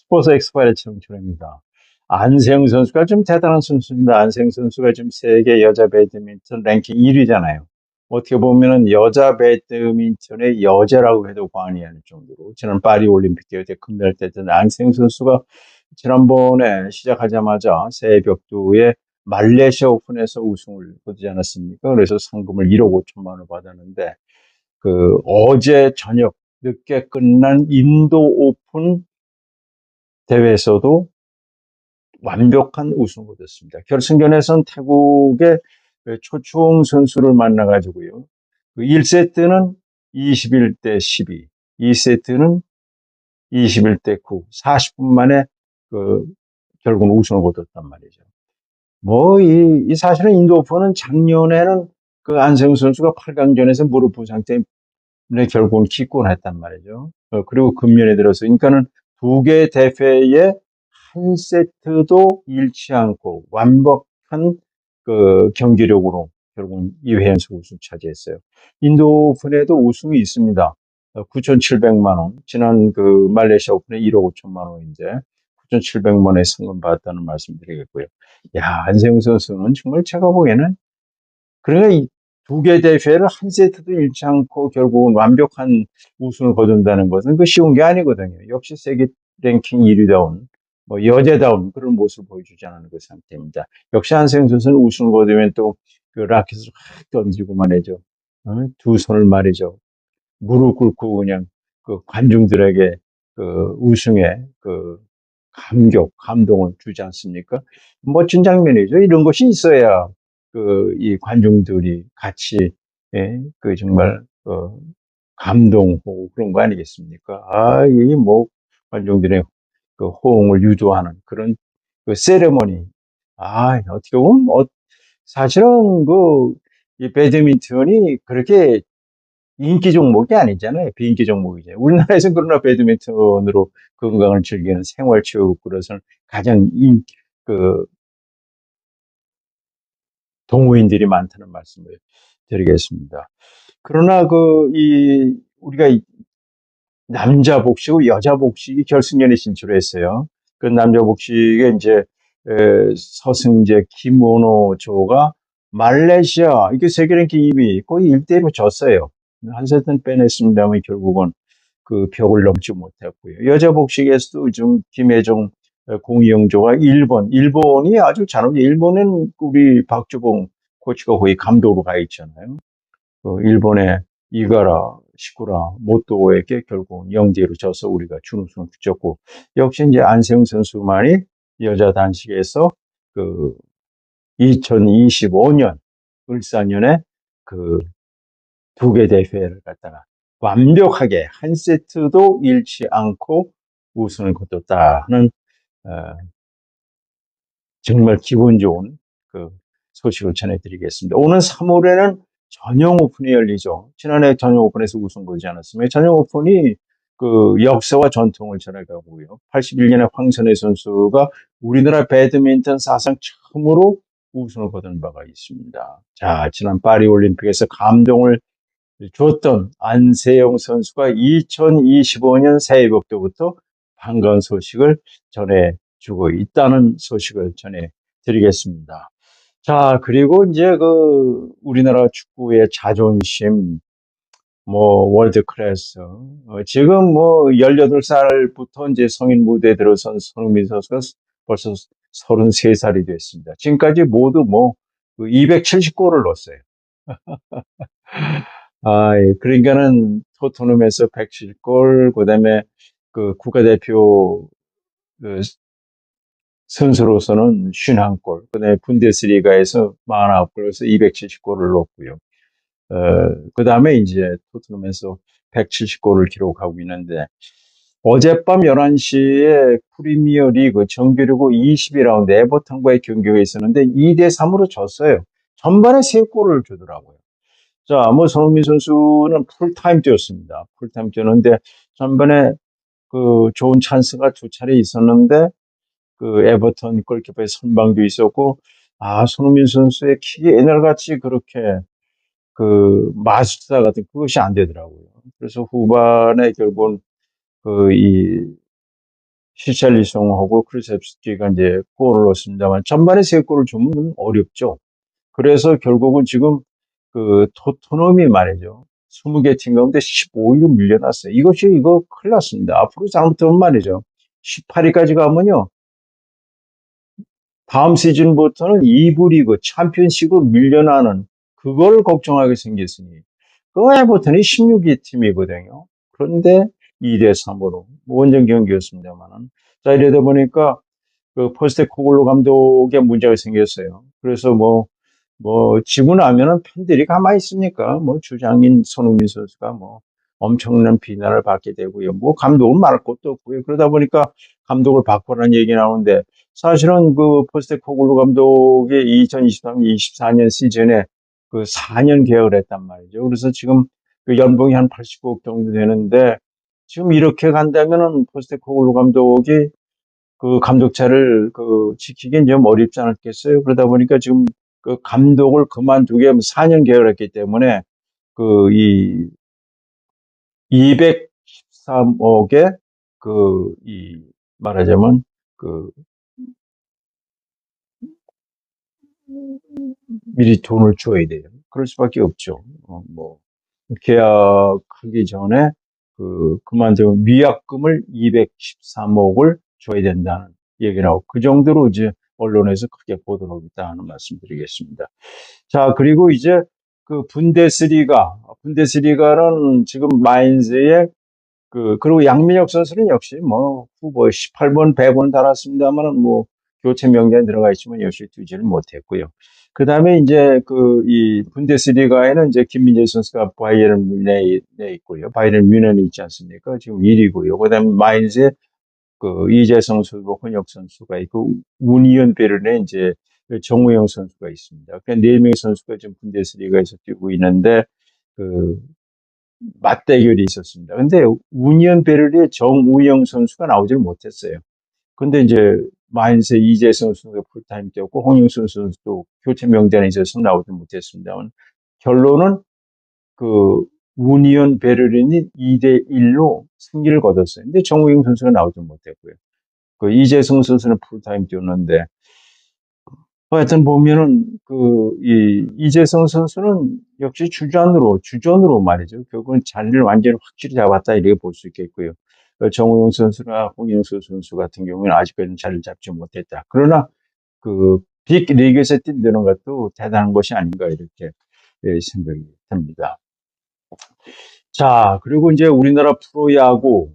스포츠 엑스파일의 청춘입니다. 안세영 선수가 좀 대단한 선수입니다. 안세영 선수가 지금 세계 여자 배드민턴 랭킹 1위잖아요. 어떻게 보면은 여자 배드민턴의 여제라고 해도 과언이 아닐 정도로 지난 파리 올림픽 때 금메달 땄던 안세영 선수가 지난번에 시작하자마자 새해 벽두에 말레이시아 오픈에서 우승을 거두지 않았습니까? 그래서 상금을 1억 5천만 원을 받았는데 어제 저녁 늦게 끝난 인도 오픈 대회에서도 완벽한 우승을 거뒀습니다. 결승전에선 태국의 초추홍 선수를 만나가지고요. 1세트는 21대 12, 2세트는 21대 9, 40분 만에 결국은 우승을 거뒀단 말이죠. 이 사실은 인도 오픈은 작년에는 안세웅 선수가 8강전에서 무릎 부상 때문에 결국은 기권했단 말이죠. 그리고 금년에 들어서, 그러니까는 두 개 대회에 한 세트도 잃지 않고 완벽한 경기력으로 결국은 2회 연속 우승 차지했어요. 인도 오픈에도 우승이 있습니다. 9,700만 원. 지난 말레이시아 오픈에 1억 5천만 원인데 9,700만 원의 상금 받았다는 말씀드리겠고요. 야, 안세웅 선수는 정말 제가 보기에는 그러니까 두 개 대회를 한 세트도 잃지 않고 결국은 완벽한 우승을 거둔다는 것은 쉬운 게 아니거든요. 역시 세계 랭킹 1위다운, 여제다운 그런 모습을 보여주지 않는 그 상태입니다. 역시 한세영 선수는 우승을 거두면 또 라켓을 확 던지고 말이죠. 두 손을 말이죠. 무릎 꿇고 그냥 관중들에게 우승의 감동을 주지 않습니까? 멋진 장면이죠. 이런 것이 있어야 이 관중들이 같이, 예, 정말 감동하고 그런 거 아니겠습니까? 이 관중들의 호응을 유도하는 그런 세레머니. 어떻게 보면 사실은 이 배드민턴이 그렇게 인기 종목이 아니잖아요. 비인기 종목이죠. 우리나라에서는 그러나 배드민턴으로 건강을 즐기는 생활체육으로서는 가장 그, 동호인들이 많다는 말씀을 드리겠습니다. 그러나 우리가 남자 복식과 여자 복식이 결승전에 진출했어요. 남자 복식에 이제 서승재, 김원호조가 말레이시아, 이게 세계 랭킹 2위, 거의 1대1로 졌어요. 한 세트는 빼냈습니다만 결국은 벽을 넘지 못했고요. 여자 복식에서도 좀 김혜정, 공이영조가 일본이 아주 잘하고, 일본은 우리 박주봉 코치가 거의 감독으로 가 있잖아요. 일본의 이가라, 시쿠라, 모토에게 결국 0대1로 져서 우리가 준우승을 붙였고, 역시 이제 안세웅 선수만이 여자 단식에서 2025년 울산연의 두 개 대회를 갖다가 완벽하게 한 세트도 잃지 않고 우승을 거뒀다는 정말 기분 좋은 소식을 전해드리겠습니다. 오는 3월에는 전용 오픈이 열리죠. 지난해 전용 오픈에서 우승 거두지 않았습니까? 전용 오픈이 역사와 전통을 전해가고요. 81년에 황선혜 선수가 우리나라 배드민턴 사상 처음으로 우승을 거둔 바가 있습니다. 자, 지난 파리 올림픽에서 감동을 줬던 안세영 선수가 2025년 새해 벽두부터 반가운 소식을 전해주고 있다는 소식을 전해드리겠습니다. 자, 그리고 이제 우리나라 축구의 자존심, 월드 클래스. 지금 18살부터 이제 성인 무대에 들어선 손흥민 선수가 벌써 33살이 됐습니다. 지금까지 모두 270골을 넣었어요. 그러니까는 토트넘에서 170골, 그 다음에 국가대표 선수로서는 51골, 그 다음에 분데스리가에서 49골에서 270골을 넣었고요. 그 다음에 이제 토트넘에서 170골을 기록하고 있는데, 어젯밤 11시에 프리미어 리그 정규리그 22라운드 에버턴과의 경기가 있었는데 2대3으로 졌어요. 전반에 3골을 주더라고요. 자, 손흥민 선수는 풀타임 뛰었습니다. 풀타임 뛰었는데, 전반에 좋은 찬스가 두 차례 있었는데, 에버턴 골키퍼의 선방도 있었고, 손흥민 선수의 킥이 옛날같이 그렇게, 마술사 같은 그것이 안 되더라고요. 그래서 후반에 결국은, 이 시찰리송하고 크루셉스키가 이제 골을 넣었습니다만 전반에 세 골을 주면 어렵죠. 그래서 결국은 지금 그 토트넘이 말이죠. 20개 팀 가운데 15위로 밀려났어요. 이거 큰일 났습니다. 앞으로 잘못하면 말이죠. 18위까지 가면요. 다음 시즌부터는 2부 리그 챔피언십으로 밀려나는 그걸 걱정하게 생겼으니 그 에버턴이 16위 팀이거든요. 그런데 2대 3으로 원정 경기였습니다만은 자 이러다 보니까 그 포스테코글루 감독의 문제가 생겼어요. 그래서 지고 나면은 팬들이 가만히 있습니까? 주장인 손흥민 선수가 엄청난 비난을 받게 되고요. 감독은 말할 것도 없고요. 그러다 보니까 감독을 바꾸라는 얘기 나오는데 사실은 그 포스테코글루 감독이 2023-24년 시즌에 그 4년 계약을 했단 말이죠. 그래서 지금 그 연봉이 한 89억 정도 되는데 지금 이렇게 간다면은 포스테코글루 감독이 그 감독차를 그 지키긴 좀 어렵지 않았겠어요. 그러다 보니까 지금 그 감독을 그만두게 하면 4년 계약을 했기 때문에 그 이 213억에 말하자면 그 미리 돈을 줘야 돼요. 그럴 수밖에 없죠. 계약하기 전에 그만두면 미약금을 213억을 줘야 된다는 얘기 나오고 그 정도로 이제 언론에서 크게 보도록 있다는 말씀 드리겠습니다. 자, 그리고 이제 그 분데스리가는 지금 마인즈의 그리고 양민혁 선수는 역시 후보 18번, 100번 달았습니다만은 교체 명단에 들어가 있지만 역시 뛰지를 못했고요. 그 다음에 이제 이 분데스리가에는 이제 김민재 선수가 바이에른 뮌헨에 있고요. 바이에른 뮌헨이 있지 않습니까? 지금 1위고요. 그 다음에 마인즈에 이재성 선수, 혼혁 선수가 있고, 우니온 베를린에 이제 정우영 선수가 있습니다. 그러니까 4명의 선수가 지금 분데스리가에서 뛰고 있는데, 그, 맞대결이 있었습니다. 근데 우니온 베를린의 정우영 선수가 나오질 못했어요. 근데 이제 마인스의 이재성 선수가 풀타임 뛰었고, 홍영순 선수도 교체 명단에 있어서 나오지 못했습니다만, 결론은 우니온 베를린이 2대 1로 승리를 거뒀어요. 근데 정우영 선수가 나오지 못했고요. 이재성 선수는 풀타임 뛰었는데, 하여튼 보면은, 이재성 선수는 역시 주전으로 말이죠. 결국은 자리를 완전히 확실히 잡았다, 이렇게 볼 수 있겠고요. 정우영 선수나 홍영수 선수 같은 경우는 아직까지는 자리를 잡지 못했다. 그러나, 빅 리그에서 뛴다는 것도 대단한 것이 아닌가, 이렇게 생각이 듭니다. 자, 그리고 이제 우리나라 프로야구,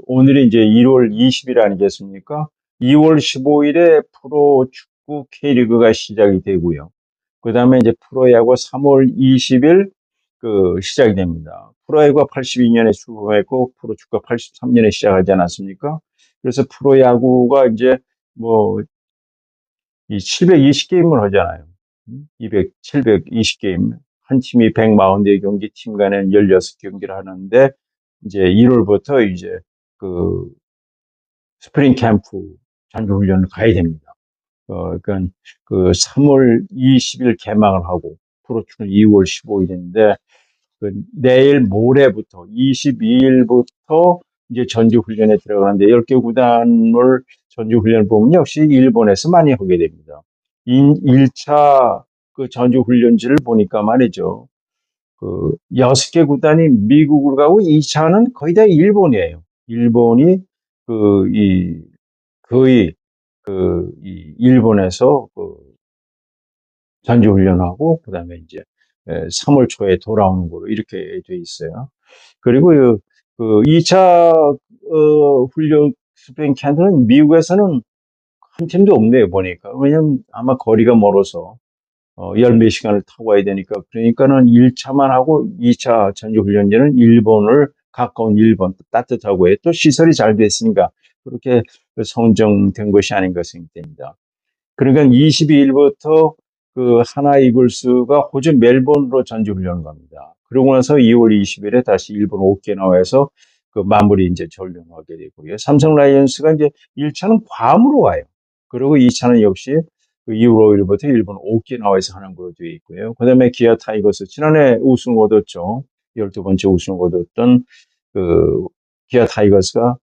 오늘이 이제 1월 20일 아니겠습니까? 2월 15일에 프로축구 K리그가 시작이 되고요. 그 다음에 이제 프로야구 3월 20일 시작이 됩니다. 프로야구가 82년에 출범했고, 프로축구가 83년에 시작하지 않았습니까? 그래서 프로야구가 이제 이 720게임을 하잖아요. 720게임. 한 팀이 144경기, 팀 간에는 16경기를 하는데, 이제 1월부터 이제 스프링 캠프 전주훈련을 가야 됩니다. 그러니까 3월 20일 개막을 하고, 프로축구는 2월 15일인데, 내일 모레부터 22일부터 이제 전주훈련에 들어가는데 10개 구단을 전주훈련을 보면 역시 일본에서 많이 하게 됩니다. 1차 전주훈련지를 보니까 말이죠. 6개 구단이 미국을 가고 2차는 거의 다 일본이에요. 일본이 거의 일본에서 전주훈련하고 그다음에 이제 3월 초에 돌아오는 거로 이렇게 돼 있어요. 그리고 2차 훈련 스프링 캠프는 미국에서는 한 팀도 없네요, 보니까. 왜냐면 아마 거리가 멀어서 열 몇 시간을 타고 와야 되니까. 그러니까는 1차만 하고 2차 전주훈련제는 가까운 일본, 따뜻하고 또 시설이 잘 됐으니까 그렇게 선정된 것이 아닌가 생각됩니다. 그러니까 22일부터 하나 이글스가 호주 멜번으로 전지훈련을 갑니다. 그러고 나서 2월 20일에 다시 일본 오키나와에서 마무리 이제 전련하게 되고요. 삼성 라이온스가 이제 1차는 괌으로 와요. 그리고 2차는 역시 2월 5일부터 일본 오키나와에서 하는 걸로 되어 있고요. 그 다음에 기아 타이거스, 지난해 우승 얻었죠. 12번째 우승 얻었던 기아 타이거스가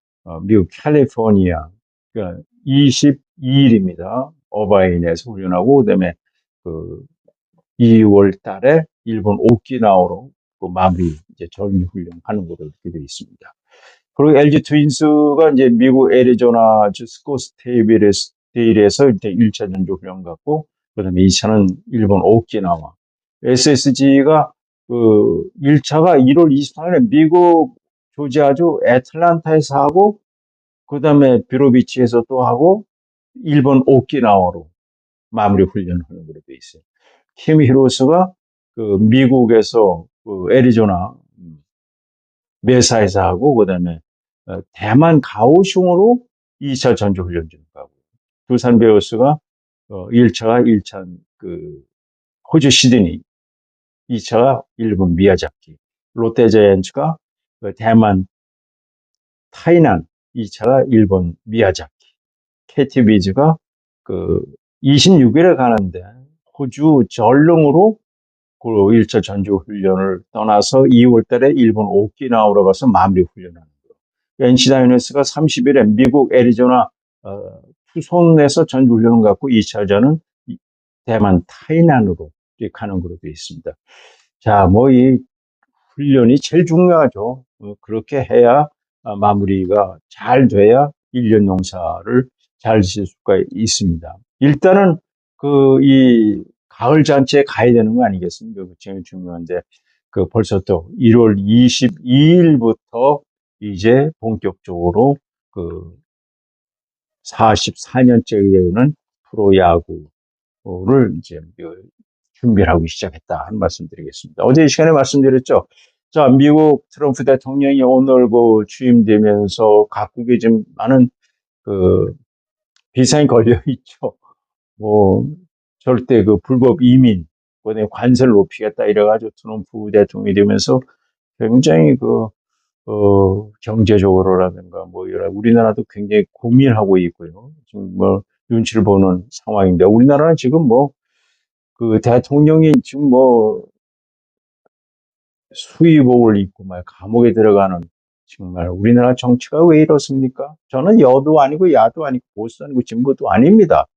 미국 캘리포니아, 그러니까 22일입니다. 어바인에서 훈련하고, 그다음에 그 2월 달에 일본 오키나와로 그 마무리 이제 전후 훈련하는 것으로 이렇게 되어 있습니다. 그리고 LG 트윈스가 이제 미국 애리조나 주 스코스테일에서 이제 1차 전주 훈련 갖고, 그다음에 2차는 일본 오키나와. SSG가 그 1차가 1월 24일에 미국 조지아주 애틀란타에서 하고, 그다음에 비로비치에서 또 하고, 일본 오키나와로 마무리 훈련하는 걸로 돼 있어요. 킴 히로스가 그 미국에서 그 애리조나 메사에서 하고, 그다음에 대만 가오슝으로 2차 전주 훈련 중 가고, 두산 베어스가 1차가 일찬 그 호주 시드니, 2차가 일본 미야자키, 롯데자이언츠가 대만 타이난, 2차가 일본 미야자키, KT비즈가 그 26일에 가는데 호주 전릉으로 그 1차 전주 훈련을 떠나서 2월 달에 일본 오키나와로 가서 마무리 훈련하는 거예요. NC 다이노스가 30일에 미국 애리조나 투손에서 전주 훈련을 갖고 2차전은 대만 타이난으로 가는 걸로 되어 있습니다. 자, 뭐 이 훈련이 제일 중요하죠. 그렇게 해야 마무리가 잘 돼야 1년 농사를 잘 지을 수가 있습니다. 일단은 그 이 가을 잔치에 가야 되는 거 아니겠습니까? 그 제일 중요한데 그 벌써 또 1월 22일부터 이제 본격적으로 그 44년째 되는 프로야구를 이제 준비를 하고 시작했다 하는 말씀 드리겠습니다. 어제 이 시간에 말씀드렸죠. 자, 미국 트럼프 대통령이 오늘 그 취임되면서 각국에 좀 많은 그 비상이 걸려 있죠. 뭐 절대 그 불법 이민, 그다음에 관세를 높이겠다 이래가지고 트럼프 대통령이 되면서 굉장히 그 경제적으로라든가 뭐 여러 우리나라도 굉장히 고민하고 있고요. 지금 뭐 눈치를 보는 상황인데 우리나라는 지금 뭐 그 대통령이 지금 뭐 수의복을 입고 막 감옥에 들어가는 정말 우리나라 정치가 왜 이렇습니까? 저는 여도 아니고 야도 아니고 보수도 아니고 진보도 아닙니다.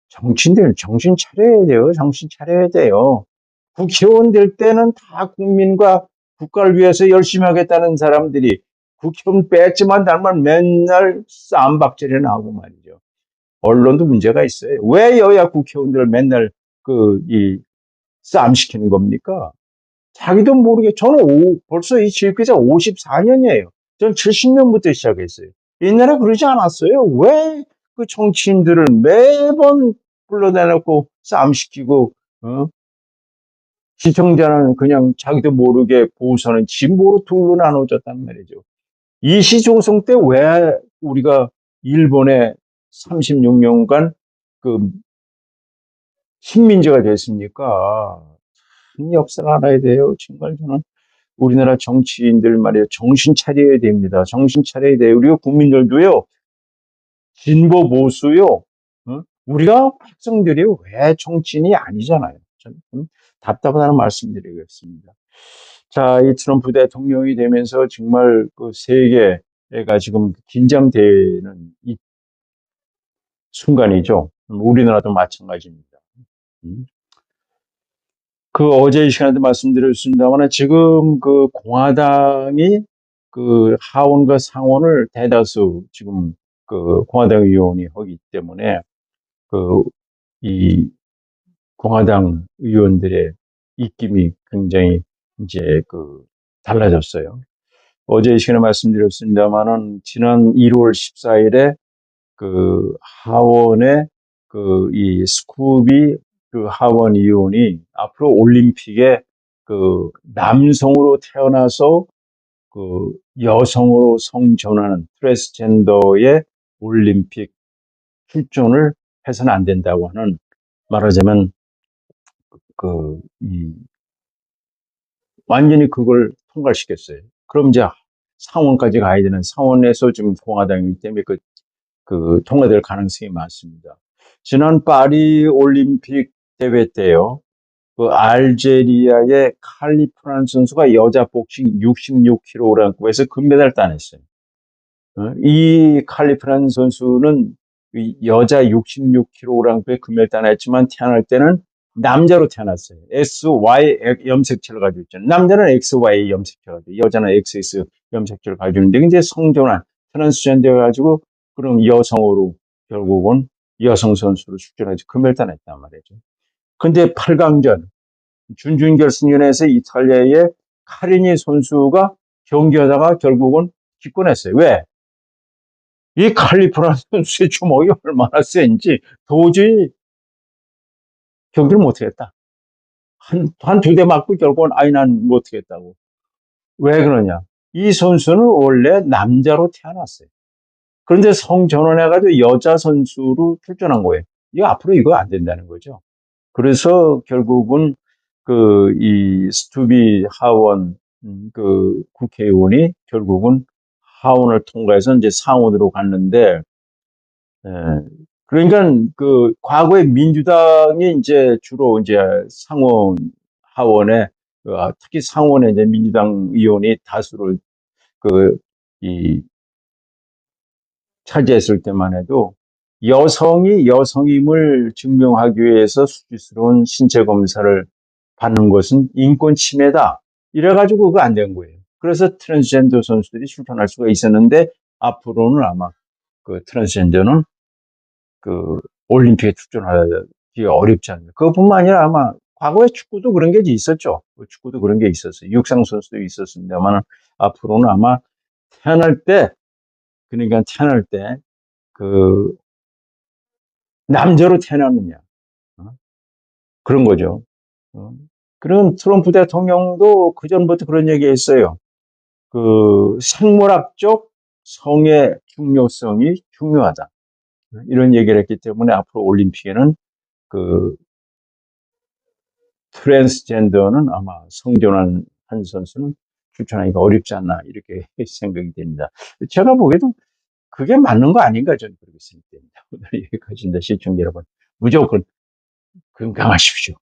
정치인들 정신 차려야 돼요. 정신 차려야 돼요. 국회의원 될 때는 다 국민과 국가를 위해서 열심히 하겠다는 사람들이 국회의원 뺐지만 달만 맨날 쌈박질이나 하고 말이죠. 언론도 문제가 있어요. 왜 여야 국회의원들을 맨날 쌈 시키는 겁니까? 자기도 모르게 저는 벌써 이 지역구에서 54년이에요. 전 70년부터 시작했어요. 옛날에 그러지 않았어요. 왜 그 정치인들을 매번 불러다놓고 싸움시키고 시청자는 그냥 자기도 모르게 보수하는 진보로 둘로 나눠졌단 말이죠. 이시조성 때 왜 우리가 일본에 36년간 그 식민지가 됐습니까? 큰 역사를 알아야 돼요. 정말 저는 우리나라 정치인들 말이에요. 정신 차려야 됩니다. 정신 차려야 돼요. 우리 국민들도요. 진보 보수요. 우리가 백성들이 왜 정치인이 아니잖아요. 좀 답답하다는 말씀드리겠습니다. 자, 이 트럼프 대통령이 되면서 정말 그 세계가 지금 긴장되는 이 순간이죠. 우리나라도 마찬가지입니다. 음. 그 어제 이 시간에도 말씀드렸습니다만 지금 그 공화당이 그 하원과 상원을 대다수 지금 그 공화당 의원이 하기 때문에 그 이 공화당 의원들의 입김이 굉장히 이제 그 달라졌어요. 어제 이 시간에 말씀드렸습니다만은 지난 1월 14일에 그 하원의 그 이 스쿠비 그 하원 의원이 앞으로 올림픽에 그 남성으로 태어나서 그 여성으로 성전하는 트랜스젠더의 올림픽 출전을 해서는 안 된다고 하는 말하자면 이 완전히 그걸 통과시켰어요. 그럼 이제 상원까지 가야 되는 상원에서 지금 공화당이기 때문에 그 통과될 가능성이 많습니다. 지난 파리 올림픽 대회 때요. 그 알제리아의 칼리프란 선수가 여자 복싱 66kg급에서 금메달 따냈어요. 이 칼리프라는 선수는 여자 66kg배 금메달 했지만 태어날 때는 남자로 태어났어요. XY 염색체를 가지고 있잖아요. 남자는 XY 염색체가 가지고 여자는 XX 염색체를 가지고 있는데 이제 성전환 트랜스젠더 가지고 그럼 여성으로 결국은 여성 선수로 출전해서 금메달 했단 말이죠. 근데 8강전 준결승전에서 이탈리아의 카리니 선수가 경기하다가 결국은 기권했어요. 왜? 이 칼리프라는 선수의 주먹이 얼마나 센지 도저히 경기를 못하겠다. 한 두 대 맞고 결국은 아이 난 못하겠다고. 왜 그러냐? 이 선수는 원래 남자로 태어났어요. 그런데 성전환해가지고 여자 선수로 출전한 거예요. 이거 앞으로 이거 안 된다는 거죠. 그래서 결국은 이 스투비 하원 국회의원이 결국은 하원을 통과해서 이제 상원으로 갔는데 예. 그러니까 과거에 민주당이 이제 주로 이제 상원 하원에 특히 상원에 이제 민주당 의원이 다수를 그 이 차지했을 때만 해도 여성이 여성임을 증명하기 위해서 수치스러운 신체 검사를 받는 것은 인권 침해다. 이래가지고 그거 안 된 거예요. 그래서 트랜스젠더 선수들이 출전할 수가 있었는데 앞으로는 아마 트랜스젠더는 올림픽에 출전하기 어렵지 않나. 그것뿐만 아니라 아마 과거에 축구도 그런 게 있었죠. 축구도 그런 게 있었어요. 육상 선수도 있었습니다만 앞으로는 아마 태어날 때, 그러니까 태어날 때, 남자로 태어났느냐. 그런 거죠. 그런 트럼프 대통령도 그전부터 그런 얘기 했어요. 생물학적 성의 중요성이 중요하다. 이런 얘기를 했기 때문에 앞으로 올림픽에는 그 트랜스젠더는 아마 성전환 한 선수는 추천하기가 어렵지 않나 이렇게 생각이 됩니다. 제가 보기에도 그게 맞는 거 아닌가 저는 그렇게 생각됩니다. 오늘 여기까지입니다. 시청자 여러분 무조건 건강하십시오.